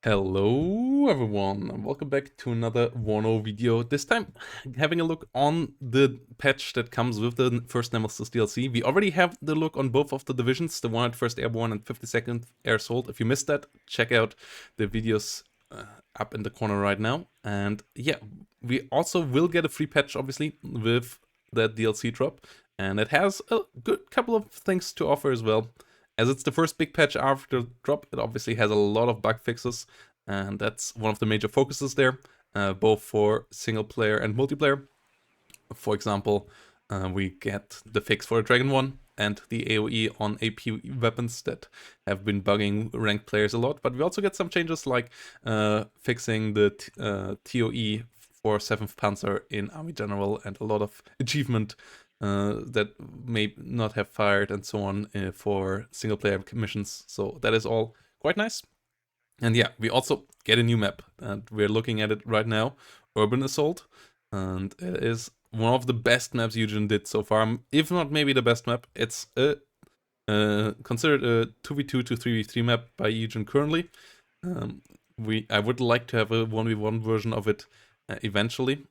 Hello everyone, and welcome back to another WARNO video. This time having a look on the patch that comes with the first Nemesis DLC. We already have the look on both of the divisions, the 101st Airborne and 52nd Air Assault. If you missed that, check out the videos up in the corner right now. And yeah, we also will get a free patch obviously with that DLC drop, and it has a good couple of things to offer as well. As it's the first big patch after the drop, it obviously has a lot of bug fixes, and that's one of the major focuses there, both for single player and multiplayer. For example, we get the fix for Dragon 1 and the AoE on AP weapons that have been bugging ranked players a lot, but we also get some changes like fixing the ToE for 7th Panzer in Army General and a lot of achievement that may not have fired and so on for single player missions. So that is all quite nice. And yeah, we also get a new map, and we're looking at it right now, Urban Assault, and it is one of the best maps Eugen did so far, if not maybe the best map. It's considered a 2v2 to 3v3 map by Eugen currently. I would like to have a 1v1 version of it eventually.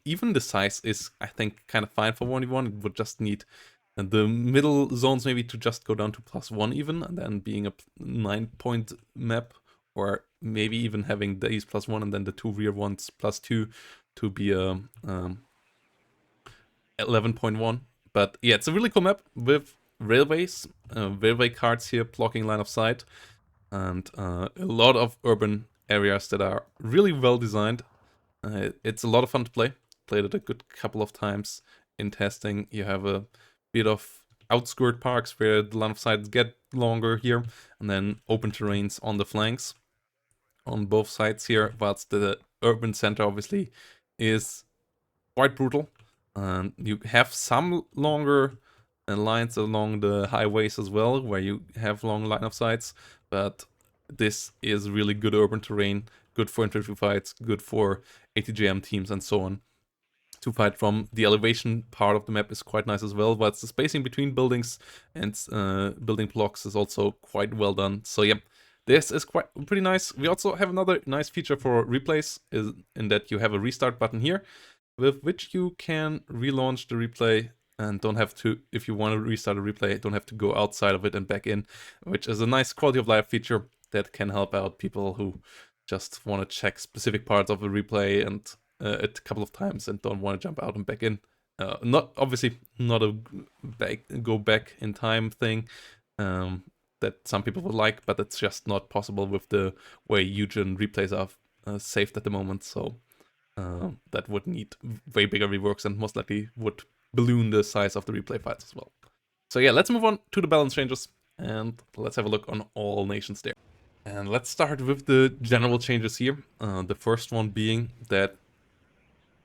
Even the size is, I think, kind of fine for 1v1. It would just need the middle zones maybe to just go down to +1 even, and then being a 9-point map, or maybe even having these +1 and then the two rear ones +2 to be a 11.1. But yeah, it's a really cool map with railways, railway cards here blocking line of sight, and a lot of urban areas that are really well designed. It's a lot of fun to play. Played it a good couple of times in testing. You have a bit of outskirt parks where the line of sight get longer here, and then open terrains on the flanks on both sides here, whilst the urban center obviously is quite brutal. And you have some longer lines along the highways as well, where you have long line of sights, but this is really good urban terrain, good for infantry fights, good for ATGM teams and so on to fight from. The elevation part of the map is quite nice as well, but the spacing between buildings and building blocks is also quite well done. So yeah, this is quite pretty nice. We also have another nice feature for replays, in that you have a restart button here, with which you can relaunch the replay and don't have to, if you want to restart a replay, don't have to go outside of it and back in, which is a nice quality of life feature that can help out people who just want to check specific parts of a replay and a couple of times and don't want to jump out and back in. Not obviously not a go back in time thing that some people would like, but it's just not possible with the way Eugen replays are saved at the moment. So that would need way bigger reworks and most likely would balloon the size of the replay files as well. So yeah, let's move on to the balance changes and let's have a look on all nations there. And let's start with the general changes here. The first one being that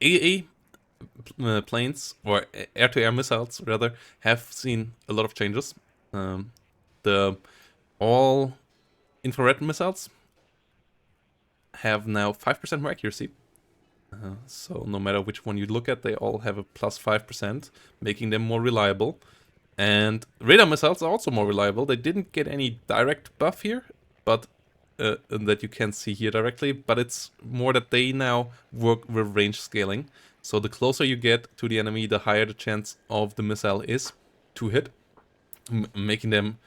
AA planes, or air-to-air missiles rather, have seen a lot of changes. The all infrared missiles have now 5% more accuracy. So no matter which one you look at, they all have a +5%, making them more reliable. And radar missiles are also more reliable. They didn't get any direct buff here, but that you can see here directly, but it's more that they now work with range scaling. So the closer you get to the enemy, the higher the chance of the missile is to hit, making them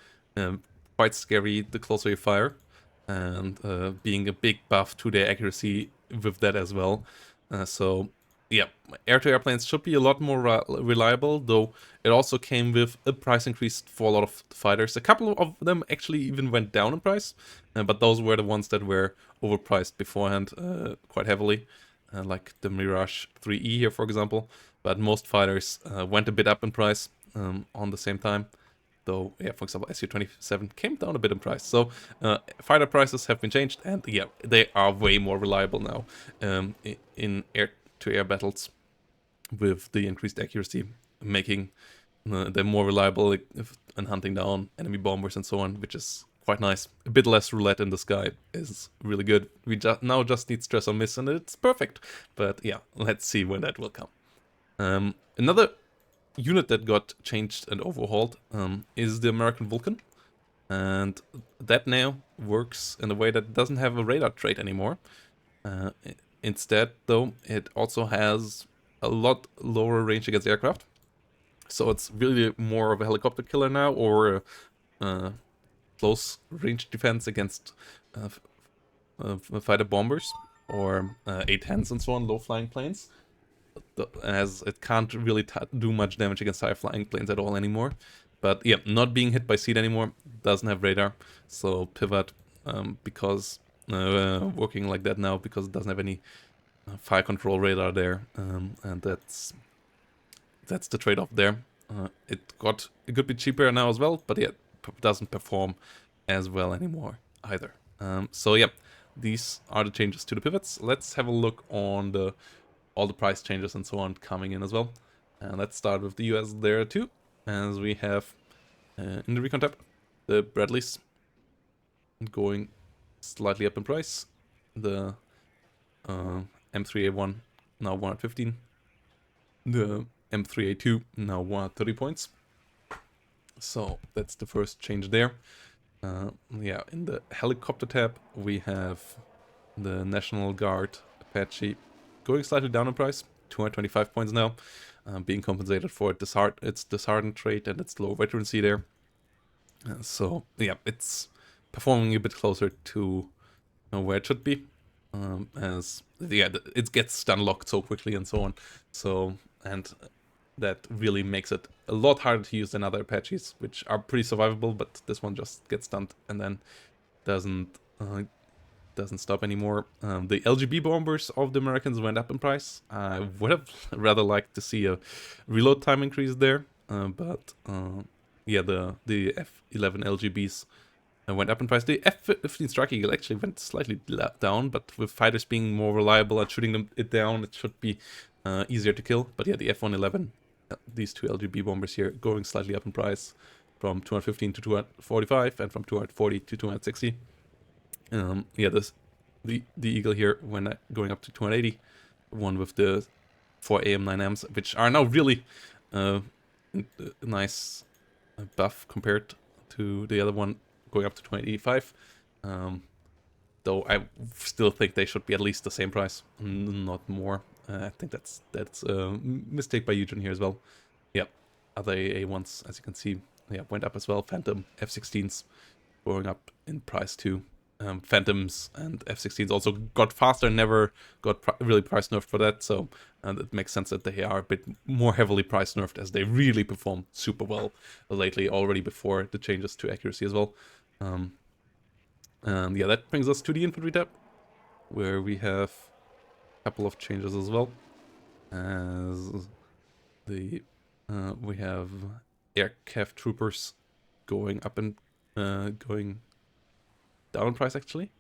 quite scary the closer you fire, and being a big buff to their accuracy with that as well. So yeah, air-to-air planes should be a lot more reliable, though it also came with a price increase for a lot of fighters. A couple of them actually even went down in price, but those were the ones that were overpriced beforehand quite heavily, like the Mirage 3E here, for example. But most fighters went a bit up in price on the same time. Though, yeah, for example, Su-27 came down a bit in price. So fighter prices have been changed, and yeah, they are way more reliable now in air-to-air battles with the increased accuracy, making them more reliable in hunting down enemy bombers and so on, which is quite nice. A bit less roulette in the sky is really good. We now just need stress or miss, and it's perfect. But yeah, let's see when that will come. Another unit that got changed and overhauled is the American Vulcan. And that now works in a way that doesn't have a radar trait anymore. Uh, Instead, though, it also has a lot lower range against aircraft. So it's really more of a helicopter killer now, or close range defense against uh, fighter bombers, or A-10s and so on, low flying planes. As it can't really do much damage against high flying planes at all anymore. But yeah, not being hit by seed anymore, doesn't have radar. So Pivad, because working like that now, because it doesn't have any fire control radar there, and that's the trade-off there. It could be cheaper now as well, but yeah, doesn't perform as well anymore either. So yeah, these are the changes to the pivots. Let's have a look on all the price changes and so on coming in as well. And let's start with the US there too, as we have in the recon tab the Bradleys going slightly up in price. The M3A1 now 115. The M3A2 now 130 points. So that's the first change there. Yeah, in the helicopter tab we have the National Guard Apache going slightly down in price, 225 points now, being compensated for its disheartened trait and its low veterancy there. So yeah, it's performing a bit closer to where it should be, as yeah, it gets stun locked so quickly and so on. So, and that really makes it a lot harder to use than other Apaches, which are pretty survivable, but this one just gets stunned and then doesn't stop anymore. The LGB bombers of the Americans went up in price. I would have rather liked to see a reload time increase there, but yeah, the F-11 LGBs went up in price. The F-15 Strike Eagle actually went slightly down, but with fighters being more reliable at shooting it down, it should be easier to kill. But yeah, the F-111, these two LGB bombers here, going slightly up in price from 215 to 245 and from 240 to 260. Yeah, the Eagle here when going up to 280, one with the 4 AM9Ms, which are now really nice buff compared to the other one going up to 285. Though I still think they should be at least the same price, not more. I think that's a mistake by Eugen here as well. Yeah, other A1s, as you can see, yeah, went up as well. Phantom F-16s going up in price too. Phantoms and F-16s also got faster, never got really price nerfed for that, so it makes sense that they are a bit more heavily price nerfed, as they really perform super well lately, already before the changes to accuracy as well. And yeah, that brings us to the infantry tab, where we have a couple of changes as well, as we have aircraft troopers going up and going down in price actually.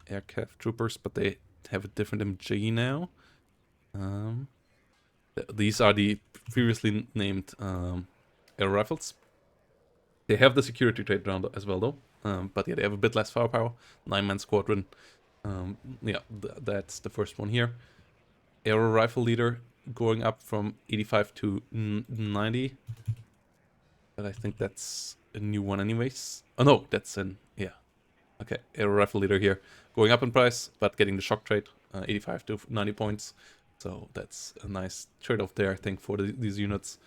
Aircraft troopers, but they have a different MG now. These are the previously named air rifles. They have the security trait round as well though, but yeah, they have a bit less firepower. 9-man squadron. Yeah, that's the first one here. Aero rifle leader going up from 85 to 90. But I think that's a new one anyways. Oh no, that's an, yeah. Okay, aero rifle leader here, going up in price, but getting the shock trait, 85 to 90 points. So that's a nice trade-off there, I think, for these units.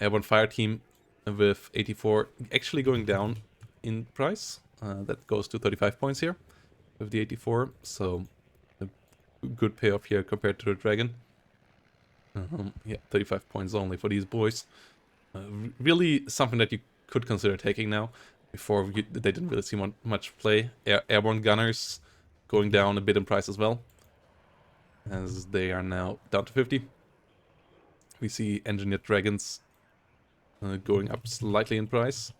Airborne fire team with 84 actually going down in price. That goes to 35 points here with the 84. So a good payoff here compared to the Dragon. Yeah, 35 points only for these boys. Really something that you could consider taking now. Before they didn't really see much play. Airborne gunners going down a bit in price as well, as they are now down to 50. We see engineered dragons going up slightly in price,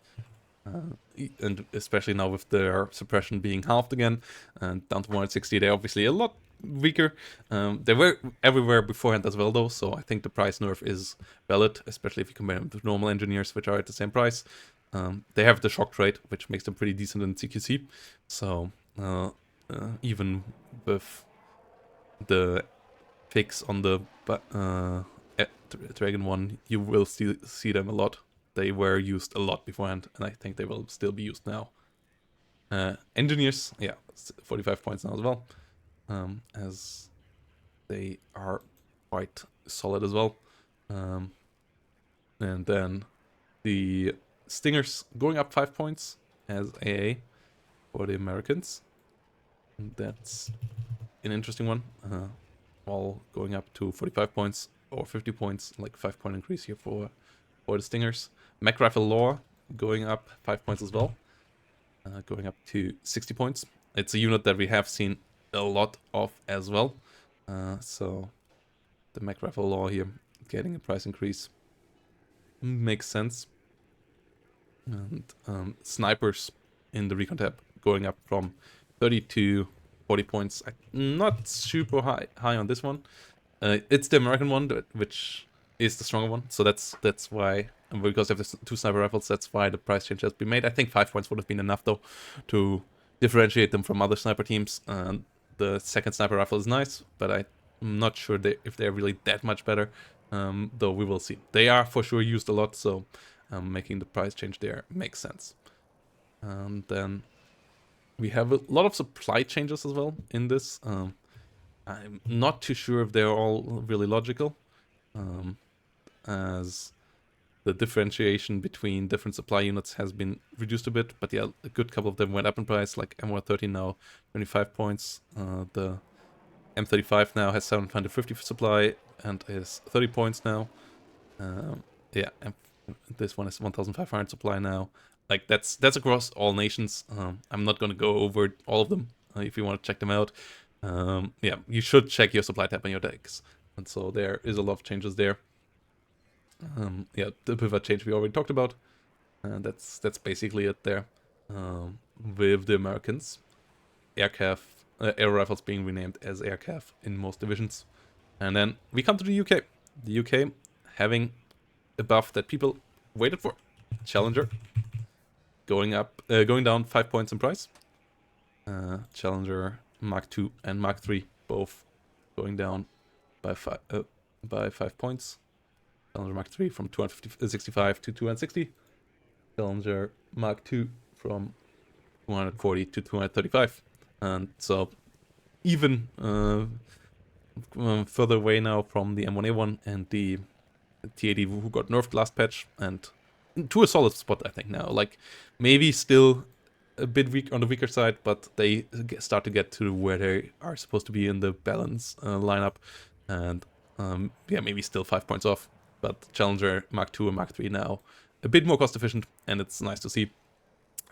and especially now with their suppression being halved again and down to 160, they're obviously a lot weaker. They were everywhere beforehand as well though, so I think the price nerf is valid, especially if you compare them with normal engineers, which are at the same price. They have the shock trait, which makes them pretty decent in CQC. So even with the fix on the Dragon one, you will still see them a lot. they were used a lot beforehand, and I think they will still be used now. Engineers, yeah, 45 points now as well, as they are quite solid as well. And then the Stingers going up 5 points as AA for the Americans. And that's an interesting one. All going up to 45 points or 50 points, like 5-point increase here for the Stingers. Mac Rifle Law going up 5 points as well, going up to 60 points. It's a unit that we have seen a lot of as well. So the Mac Rifle Law here getting a price increase makes sense. And snipers in the recon tab going up from 30 to 40 points. Not super high on this one. It's the American one, which is the stronger one. So that's why, because of the 2 sniper rifles, that's why the price change has been made. I think 5 points would have been enough, though, to differentiate them from other sniper teams. The second sniper rifle is nice, but I'm not sure if they're really that much better. Though we will see. They are for sure used a lot, so making the price change there makes sense. And then we have a lot of supply changes as well in this. I'm not too sure if they're all really logical, as the differentiation between different supply units has been reduced a bit, but yeah, a good couple of them went up in price, like M130 now 25 points, the M35 now has 750 supply and is 30 points now. Yeah, and this one is 1,500 supply now. Like that's across all nations. I'm not gonna go over all of them. If you want to check them out, yeah, you should check your supply tab on your decks. And so there is a lot of changes there. Yeah, the Pivad change we already talked about. That's basically it there. With the Americans, air rifles being renamed as aircaf in most divisions. And then we come to the UK. The UK having a buff that people waited for. Challenger going down 5 points in price. Challenger Mark II and Mark III both going down by 5 points. Challenger Mark III from 265 to 260. Challenger Mark II from 240 to 235. And so even further away now from the M1A1 and the T80 who got nerfed last patch, and to a solid spot, I think, now. Like, maybe still a bit weak on the weaker side, but they start to get to where they are supposed to be in the balance lineup. And yeah, maybe still 5 points off, but Challenger Mark II and Mark III now a bit more cost efficient, and it's nice to see.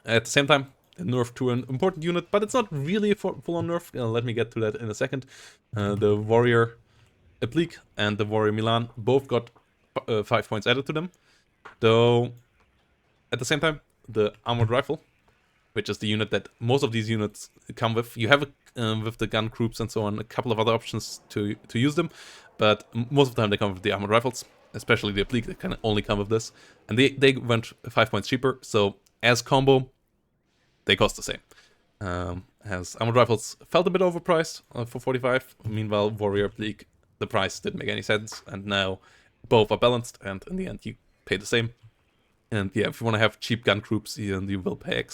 At the same time, a nerf to an important unit, but it's not really a full-on nerf. Let me get to that in a second. The Warrior Oblique and the Warrior Milan both got 5 points added to them. Though, at the same time, the Armored Rifle, which is the unit that most of these units come with, you have with the gun groups and so on, a couple of other options to use them, but most of the time they come with the Armored Rifles, especially the Oblique, that can only come with this. And they went 5 points cheaper, so as combo, they cost the same. As Armored Rifles felt a bit overpriced for 45, meanwhile Warrior Oblique, the price didn't make any sense, and now both are balanced, and in the end you pay the same. And yeah, if you want to have cheap gun groups, you will pay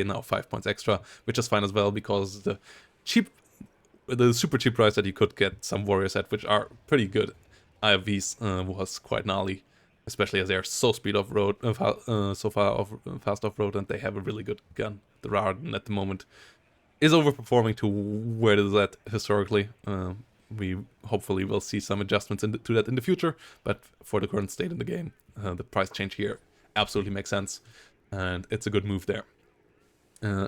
now 5 points extra, which is fine as well, because the super cheap price that you could get some warriors at, which are pretty good IFVs, was quite gnarly, especially as they are so fast off road, and they have a really good gun. The Rarden at the moment is overperforming to where it is at historically. We hopefully will see some adjustments to that in the future, but for the current state in the game, the price change here absolutely makes sense, and it's a good move there.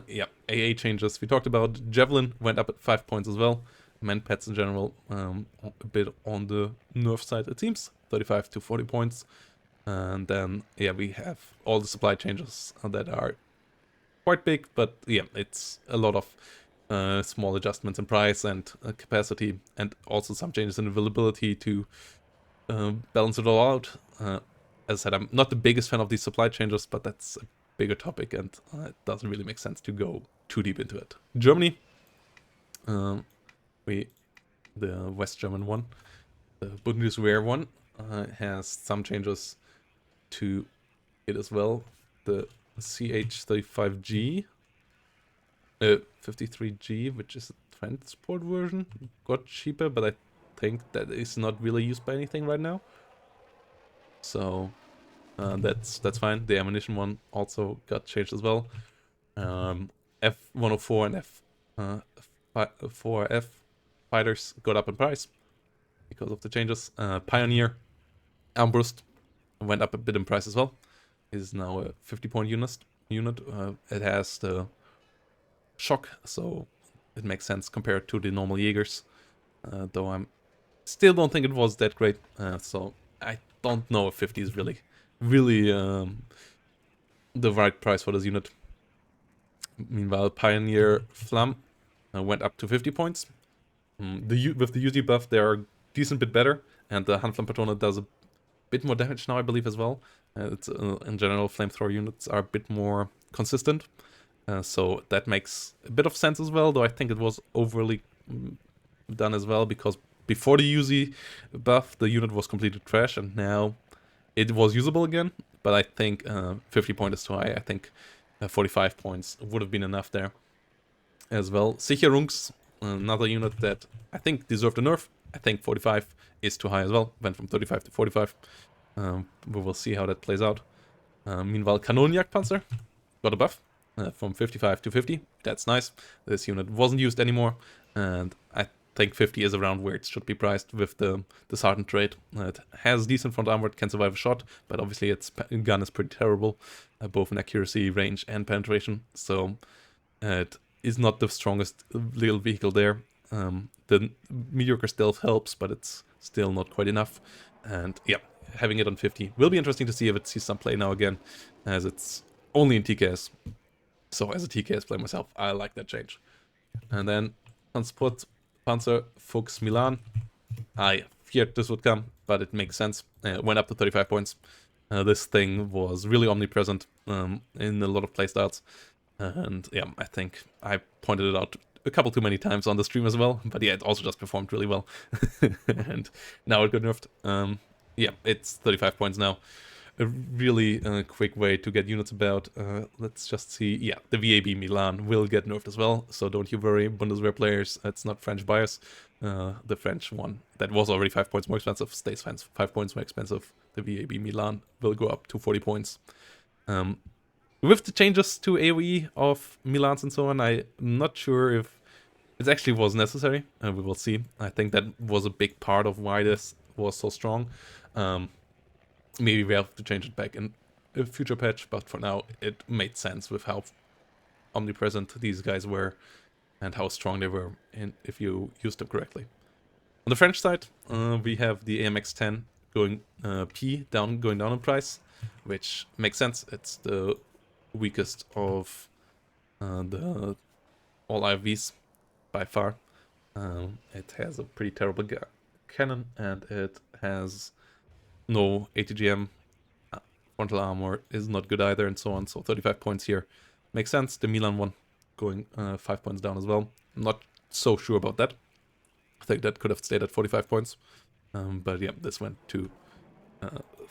Yeah, AA changes we talked about. Javelin went up at 5 points as well. Man pets in general, a bit on the nerf side it seems, 35 to 40 points. And then yeah, we have all the supply changes that are quite big, but yeah, it's a lot of small adjustments in price and capacity, and also some changes in availability to balance it all out. As I said, I'm not the biggest fan of these supply changes, but that's a bigger topic, and it doesn't really make sense to go too deep into it. Germany, the West German one, the Bundeswehr one, has some changes to it as well. The CH35G, 53G, which is a transport version, got cheaper, but I think that is not really used by anything right now. So that's fine. The ammunition one also got changed as well. F104 and F4F fighters got up in price because of the changes. Pioneer Armbrust went up a bit in price as well. Is now a 50-point unit. It has the shock, so it makes sense compared to the normal Jaegers. Though I'm still don't think it was that great. So I don't know if 50 is really the right price for this unit. Meanwhile, Pioneer Flam went up to 50 points. With the UZ buff, they are a decent bit better, and the Handflam Patrona does a bit more damage now, I believe, as well. It's in general, flamethrower units are a bit more consistent, so that makes a bit of sense as well. Though I think it was overly done as well, because before the UZ buff, the unit was completely trash, and now it was usable again. But I think 50 points is too high. I think 45 points would have been enough there as well. Sicherungs, another unit that I think deserved a nerf. I think 45 is too high as well. Went from 35 to 45. We will see how that plays out. Meanwhile, Kanonenjagdpanzer got a buff from 55 to 50. That's nice. This unit wasn't used anymore, and I think 50 is around where it should be priced with the Sergeant trait. It has decent front armor, it can survive a shot, but obviously its gun is pretty terrible, both in accuracy, range, and penetration. So it is not the strongest little vehicle there. The mediocre stealth helps, but it's still not quite enough. And yeah, having it on 50 will be interesting to see if it sees some play now again, as it's only in TKS. So as a TKS player myself, I like that change. And then Transport Panzer Fuchs Milan. I feared this would come, but it makes sense. It went up to 35 points. This thing was really omnipresent in a lot of playstyles. And yeah, I think I pointed it out a couple too many times on the stream as well. But yeah, it also just performed really well. And now it got nerfed. Yeah, it's 35 points now. A really quick way to get units about. Let's just see. Yeah, the VAB Milan will get nerfed as well. So don't you worry, Bundeswehr players. It's not French bias. The French one that was already 5 points more expensive stays 5 points more expensive. The VAB Milan will go up to 40 points. With the changes to AoE of Milans and so on, I'm not sure if it actually was necessary. We will see. I think that was a big part of why this was so strong. Maybe we have to change it back in a future patch, but for now it made sense with how omnipresent these guys were and how strong they were if you used them correctly. On the French side, we have the AMX-10 going going down in price, which makes sense. It's the weakest of the all IFVs by far. It has a pretty terrible cannon, and it has no ATGM. Frontal armor is not good either, and so on. So 35 points here makes sense. The Milan one going 5 points down as well. I'm not so sure about that. I think that could have stayed at 45 points. But yeah, this went to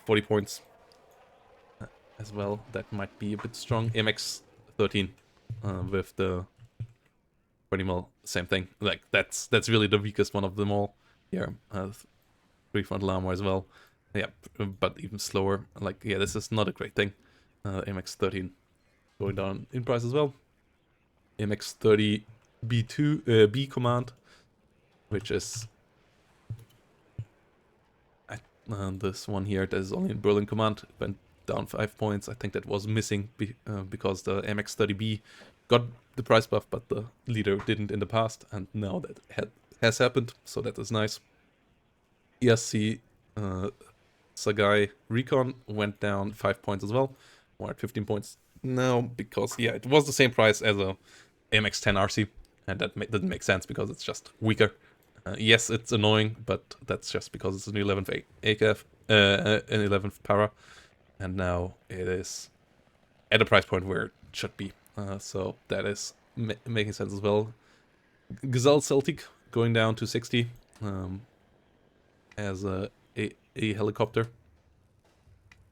40 points as well. That might be a bit strong. MX 13 with the 20 mil, same thing. Like that's really the weakest one of them all. Here, 3 frontal armor as well. Yeah, but even slower. Like, yeah, this is not a great thing. MX 13 going down in price as well. MX 30 B2 B command, which is this one here that is only in Berlin command, went down 5 points. I think that was missing because the MX 30B got the price buff, but the leader didn't in the past, and now that has happened, so that is nice. ESC Sagai Recon went down 5 points as well. We're at 15 points now because, yeah, it was the same price as a MX-10 RC, and that didn't make sense because it's just weaker. Yes, it's annoying, but that's just because it's an 11th AKF, an 11th para, and now it is at a price point where it should be. So that is making sense as well. Gazelle Celtic going down to 60 as a helicopter.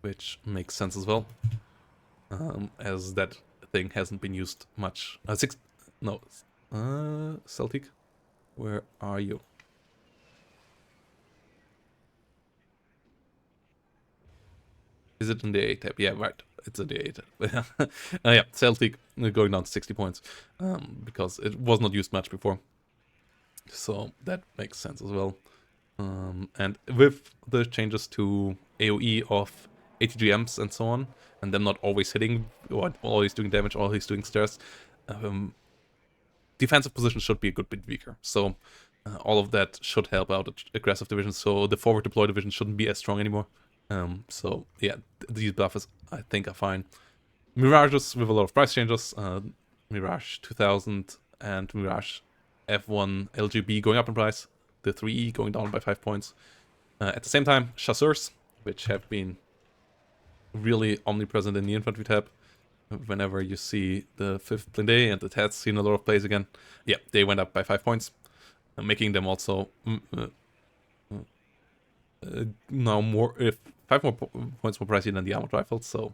which makes sense as well, as that thing hasn't been used much. Celtic, where are you? Is it in the A tab? Yeah, right. It's in the A tab. Yeah, Celtic going down to 60 points because it was not used much before. So that makes sense as well. And with the changes to AoE of ATGMs and so on, and them not always hitting or always doing damage, always doing stairs, defensive positions should be a good bit weaker. So all of that should help out aggressive divisions. So the forward deploy division shouldn't be as strong anymore. So yeah, these buffs I think are fine. Mirages with a lot of price changes. Mirage 2000 and Mirage F1 LGB going up in price. The 3E going down by 5 points. At the same time, chasseurs, which have been really omnipresent in the infantry tab. Whenever you see the 5th blindé, and it has seen a lot of plays again, yeah, they went up by 5 points, making them also now more 5 more points more pricey than the armored rifles. So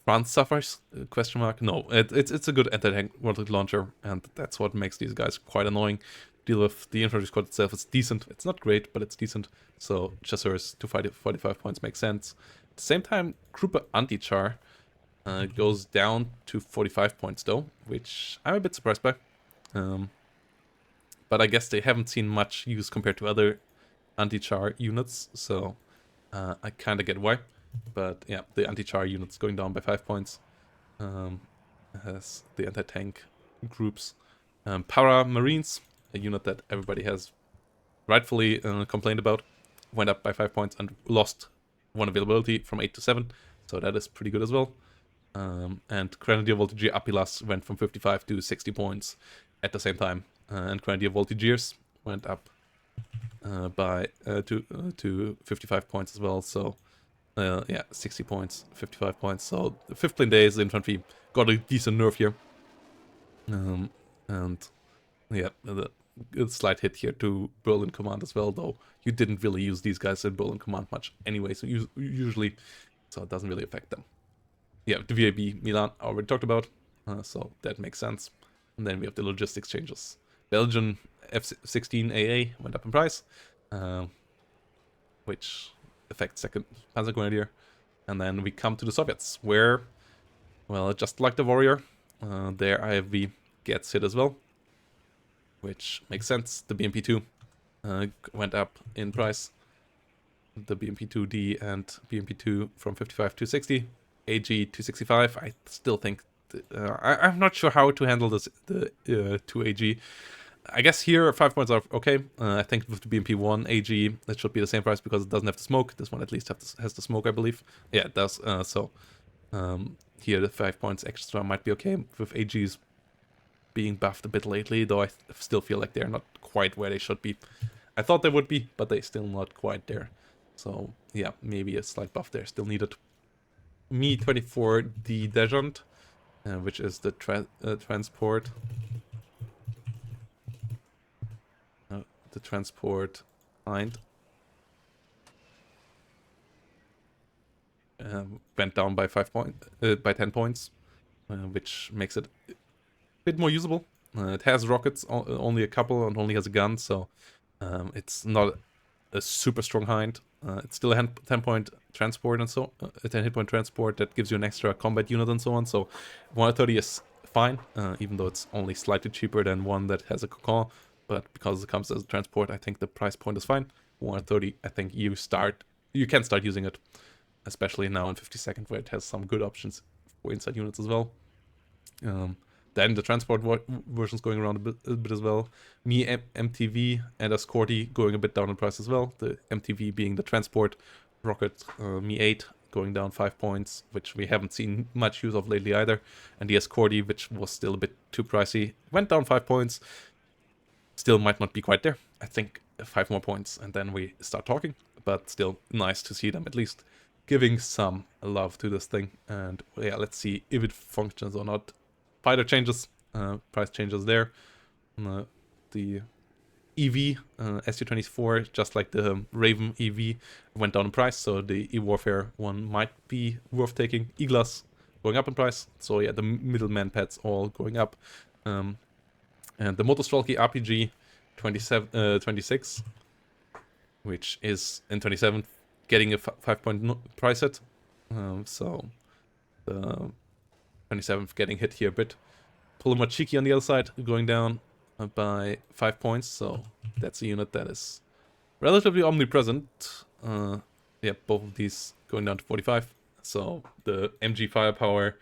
France suffers? Question mark. No, it's a good anti-tank rocket launcher, and that's what makes these guys quite annoying. Deal with the infantry squad itself. It's decent. It's not great, but it's decent. So chasseurs to 45 points makes sense. At the same time, Krupa anti-char goes down to 45 points though, which I'm a bit surprised by. But I guess they haven't seen much use compared to other anti-char units, so I kind of get why. But yeah, the anti-char unit's going down by 5 points. Has the anti-tank groups. Para Marines, a unit that everybody has rightfully complained about, went up by 5 points and lost 1 availability from 8 to 7. So that is pretty good as well. And Grenadier Voltigeur Apilas went from 55 to 60 points at the same time. And Grenadier Voltigeurs went up to 55 points as well. So yeah, 60 points, 55 points. So the 5th blindé, the infantry got a decent nerf here. And yeah, a slight hit here to Berlin Command as well, though you didn't really use these guys in Berlin Command much anyway, so usually, so it doesn't really affect them. Yeah, the VAB Milan I already talked about, so that makes sense. And then we have the logistics changes. Belgian F-16 AA went up in price, which affects 2nd Panzer Grenadier. And then we come to the Soviets, where, well, just like the Warrior, their IFV gets hit as well, which makes sense. The BMP-2 went up in price. The BMP-2D and BMP-2 from 55 to 60. AG to 65. I still think I'm not sure how to handle this. The 2 AG. I guess here 5 points are okay. I think with the BMP-1 AG that should be the same price because it doesn't have the smoke. This one at least has the smoke, I believe. Yeah, it does. So here the 5 points extra might be okay with AGs being buffed a bit lately, though I still feel like they're not quite where they should be. I thought they would be, but they're still not quite there. So yeah, maybe a slight buff there still needed. Mi-24D Dejant, which is the transport. The transport hind went down by 10 points, which makes it a bit more usable. It has rockets, only a couple, and only has a gun, so it's not a super strong hind. It's still a 10-point transport and so a 10 hit point transport that gives you an extra combat unit and so on. So 130 is fine, even though it's only slightly cheaper than one that has a cocon. But because it comes as a transport, I think the price point is fine. 130, I think you can start using it, especially now in 52nd, where it has some good options for inside units as well. Then the transport version's going around a bit as well. MTV and Escorty going a bit down in price as well. The MTV being the transport rocket, Mi-8 going down 5 points, which we haven't seen much use of lately either. And the Escorty, which was still a bit too pricey, went down 5 points. Still might not be quite there. I think 5 more points and then we start talking. But still nice to see them at least giving some love to this thing. And yeah, let's see if it functions or not. Fighter changes, price changes there. The EV, SU-24, just like the Raven EV, went down in price, so the E-Warfare one might be worth taking. E-Glass going up in price, so yeah, the middleman pads all going up. And the Motostrelky RPG 26, which is in 27 getting a 5-point price hit. So the 27th getting hit here a bit. Polymachiki on the other side going down by 5 points, so that's a unit that is relatively omnipresent. Yeah, both of these going down to 45. So the MG firepower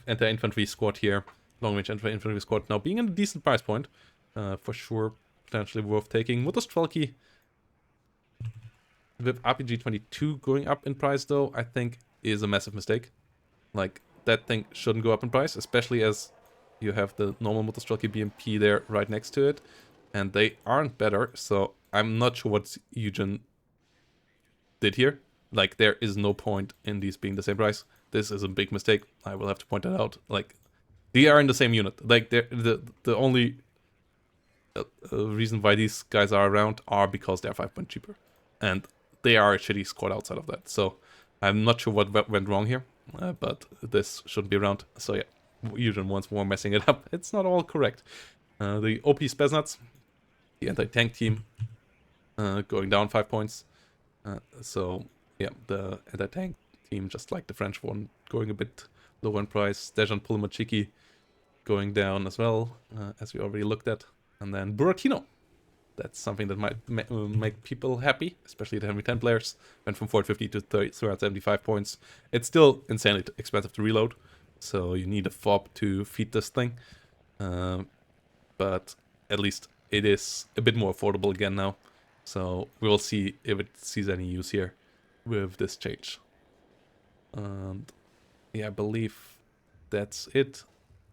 anti-infantry squad here, long-range anti-infantry squad now being in a decent price point, for sure, potentially worth taking. Motostrelky with RPG 22 going up in price, though, I think is a massive mistake. Like, that thing shouldn't go up in price, especially as you have the normal Motostrelky BMP there right next to it, and they aren't better, so I'm not sure what Eugen did here. Like, there is no point in these being the same price. This is a big mistake. I will have to point that out. Like, they are in the same unit. Like, the only reason why these guys are around are because they're 5 points cheaper, and they are a shitty squad outside of that. So I'm not sure what went wrong here, but this shouldn't be around. So yeah, Eugen once more messing it up. It's not all correct. The OP Spetsnaz, the anti-tank team, going down 5 points. So yeah, the anti-tank team, just like the French one, going a bit lower in price. Dejan Polymachiki going down as well, as we already looked at. And then Buratino. That's something that might make people happy, especially the Heavy 10 players. Went from 450 to 375 points. It's still insanely expensive to reload, so you need a fob to feed this thing. But at least it is a bit more affordable again now. So we will see if it sees any use here with this change. And yeah, I believe that's it.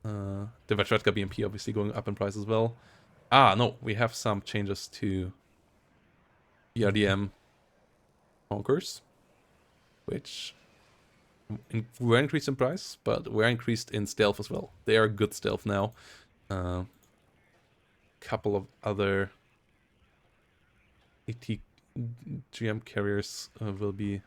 The Vatrezka BMP obviously going up in price as well. Ah, no, we have some changes to ERDM Conkers, which were increased in price, but were increased in stealth as well. They are good stealth now. Couple of other AT GM carriers will be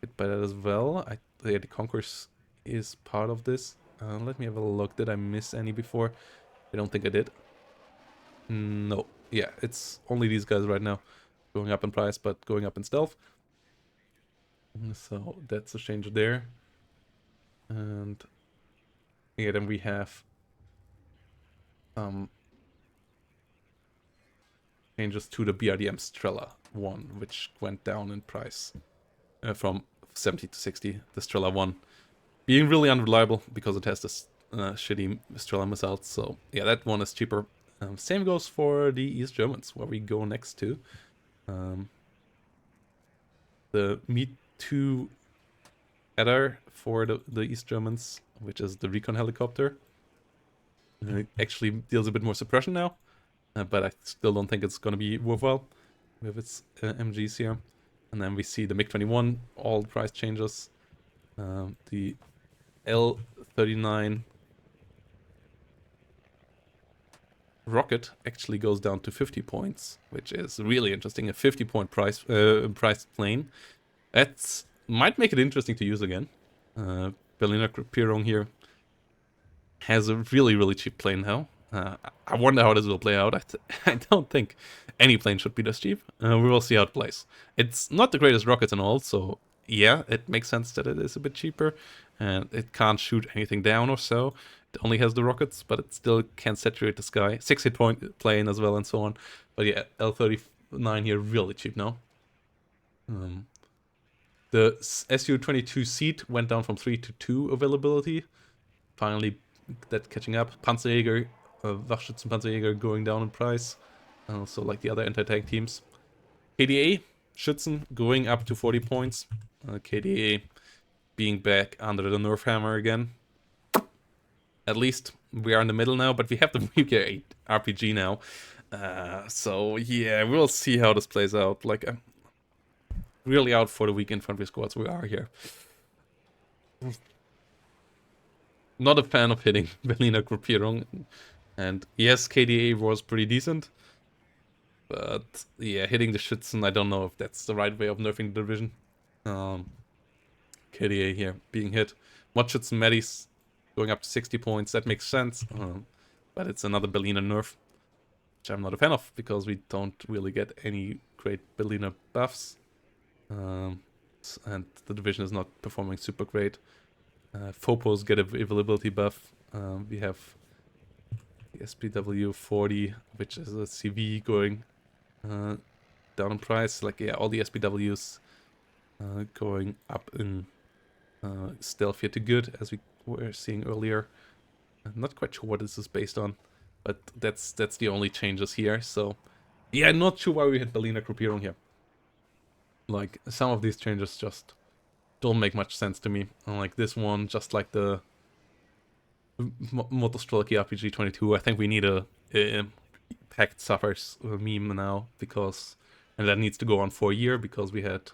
hit by that as well. Yeah, the Conkers is part of this. Let me have a look. Did I miss any before? I don't think I did. No. Yeah, it's only these guys right now going up in price, but going up in stealth. So that's a change there. And yeah, then we have changes to the BRDM Strela one, which went down in price from 70 to 60. The Strela one being really unreliable because it has this shitty Strela missiles. So yeah, that one is cheaper. Same goes for the East Germans, where we go next to. The Me-2 Adder for the East Germans, which is the recon helicopter. It actually deals a bit more suppression now, but I still don't think it's going to be worthwhile with its MGs here. And then we see the MiG-21, all price changes. The L-39 rocket actually goes down to 50 points, which is really interesting. A 50-point price plane. That might make it interesting to use again. Berliner Pirong here has a really, really cheap plane now. I wonder how this will play out. I don't think any plane should be this cheap. We will see how it plays. It's not the greatest rocket and all, so yeah, it makes sense that it is a bit cheaper. And it can't shoot anything down or so. It only has the rockets, but it still can saturate the sky. 6 hit point plane as well and so on. But yeah, L-39 here really cheap now. The Su-22 seat went down from 3 to 2 availability. Finally, that catching up. Panzerjäger, Wachschützenpanzerjäger going down in price. So like the other anti-tank teams. KDA, Schützen going up to 40 points. KDA being back under the Nerf hammer again. At least we are in the middle now, but we have the W.Ger RPG now. So yeah, we'll see how this plays out. Like, I'm really out for the weak infantry squads we are here. Not a fan of hitting Berliner Gruppierung. And yes, KDA was pretty decent. But yeah, hitting the Schützen, I don't know if that's the right way of nerfing the division. KDA here being hit. Mod Schützen Medis going up to 60 points, that makes sense. But it's another Berliner nerf, which I'm not a fan of, because we don't really get any great Berliner buffs. And the division is not performing super great. Fopos get a availability buff. We have the SPW 40, which is a CV going down in price. Like, yeah, all the SPWs going up in stealth here to good, as we were seeing earlier. I'm not quite sure what this is based on, but that's the only changes here. So yeah, I'm not sure why we had Berliner Gruppierung here. Like, some of these changes just don't make much sense to me. Like this one, just like the Motostrelki RPG 22, I think we need a Pact Suffers meme now, because, and that needs to go on for a year, because we had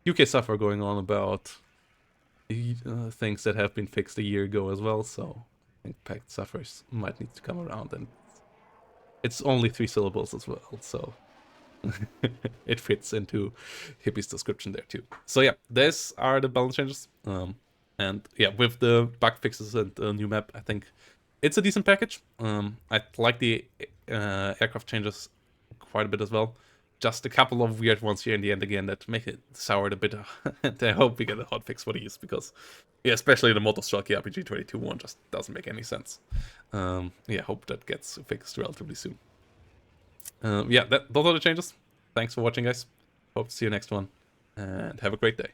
UK Suffer going on about things that have been fixed a year ago as well, so I think Pact Suffers might need to come around, and it's only 3 syllables as well, so it fits into Hippie's description there too. So yeah, these are the balance changes. And yeah, with the bug fixes and the new map, I think it's a decent package. I like the aircraft changes quite a bit as well. Just a couple of weird ones here in the end again that make it soured a bit. And I hope we get a hotfix for these, because yeah, especially the Motostrelki RPG 22 one just doesn't make any sense. Yeah, hope that gets fixed relatively soon. Yeah, those are the changes. Thanks for watching, guys. Hope to see you next one, and have a great day.